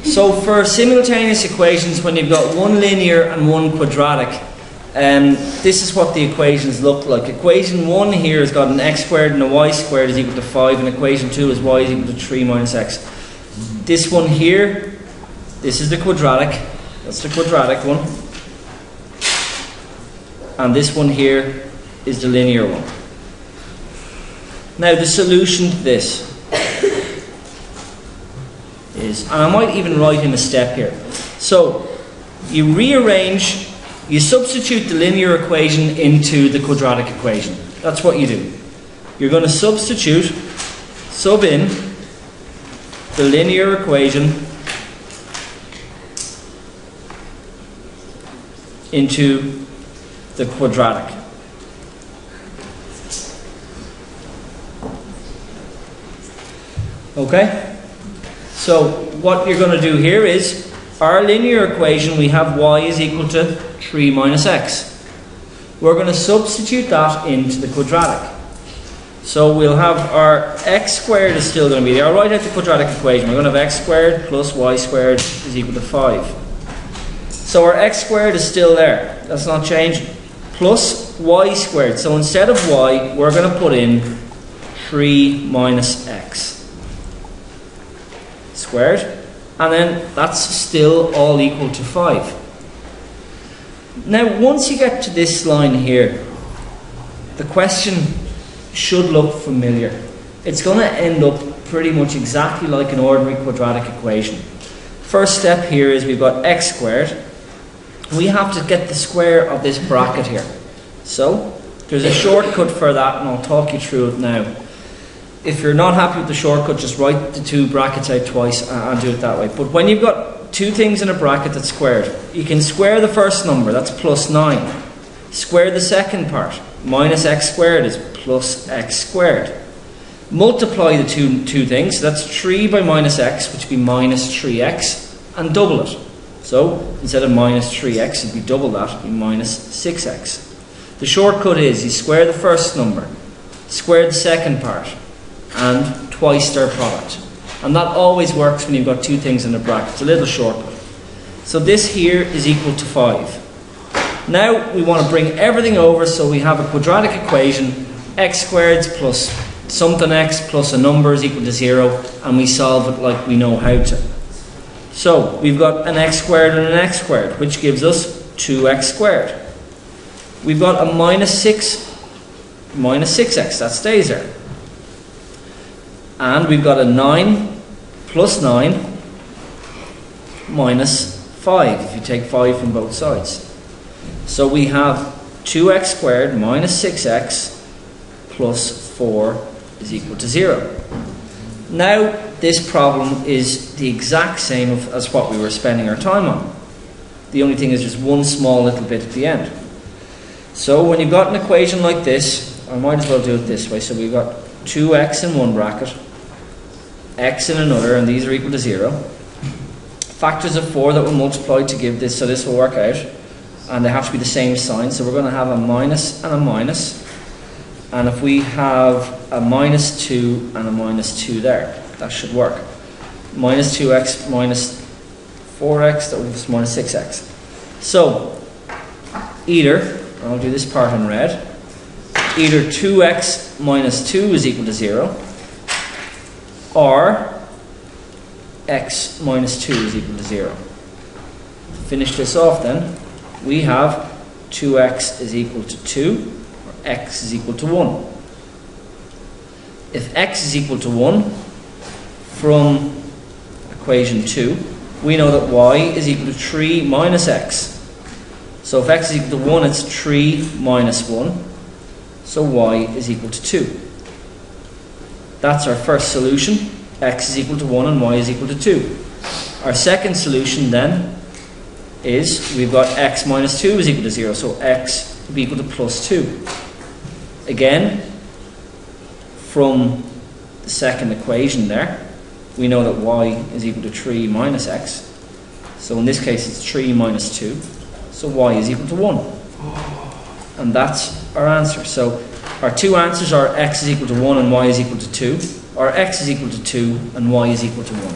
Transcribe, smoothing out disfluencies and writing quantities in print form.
So for simultaneous equations, when you've got one linear and one quadratic, this is what the equations look like. Equation 1 here has got an x squared and a y squared is equal to 5, and equation 2 is y is equal to 3 minus x. This one here, this is the quadratic. That's the quadratic one. And this one here is the linear one. Now the solution to this is, and I might even write in a step here. So you rearrange, you substitute the linear equation into the quadratic equation. That's what you do. You're going to sub in the linear equation into the quadratic. Okay? So what you're going to do here is, our linear equation, we have y is equal to 3 minus x. We're going to substitute that into the quadratic. So we'll have our x squared is still going to be there. I'll write out the quadratic equation. We're going to have x squared plus y squared is equal to 5. So our x squared is still there. That's not changing. Plus y squared. So instead of y, we're going to put in 3 minus x squared. And then that's still all equal to 5. Now, once you get to this line here, the question should look familiar. It's going to end up pretty much exactly like an ordinary quadratic equation. First step here is we've got x squared. We have to get the square of this bracket here. So, there's a shortcut for that, and I'll talk you through it now. If you're not happy with the shortcut, just write the two brackets out twice and do it that way. But when you've got two things in a bracket that's squared, you can square the first number, that's plus 9. Square the second part, minus x squared is plus x squared. Multiply the two things, so that's 3 by minus x, which would be minus 3x, and double it. So, instead of minus 3x, it'd be double that, it'd be minus 6x. The shortcut is, you square the first number, square the second part, and twice their product. And that always works when you've got two things in a bracket. It's a little shortcut. So this here is equal to 5. Now we want to bring everything over, so we have a quadratic equation, x squared plus something x plus a number is equal to 0, and we solve it like we know how to. So we've got an x squared and an x squared, which gives us 2x squared. We've got a minus 6x, that stays there. And we've got a 9 plus 9 minus 5, if you take 5 from both sides. So we have 2x squared minus 6x plus 4 is equal to 0. Now this problem is the exact same as what we were spending our time on. The only thing is just one small little bit at the end. So when you've got an equation like this, I might as well do it this way. So we've got 2x in one bracket, x in another, and these are equal to 0. Factors of 4 that will multiply to give this, so this will work out. And they have to be the same sign, so we're going to have a minus and a minus. And if we have a minus 2 and a minus 2 there, that should work. Minus 2x minus 4x, that will give us minus 6x. So, either, I'll do this part in red, either 2x minus 2 is equal to 0, or x minus 2 is equal to 0. To finish this off then, we have 2x is equal to 2, or x is equal to 1. If x is equal to 1, from equation 2, we know that y is equal to 3 minus x. So if x is equal to 1, it's 3 minus 1. So y is equal to 2. That's our first solution. X is equal to 1 and y is equal to 2. Our second solution then is, we've got x minus 2 is equal to 0. So x will be equal to plus 2. Again, from the second equation there, we know that y is equal to 3 minus x. So in this case it's 3 minus 2. So y is equal to 1. And that's our answer. So our two answers are x is equal to 1 and y is equal to 2. Or x is equal to 2 and y is equal to 1.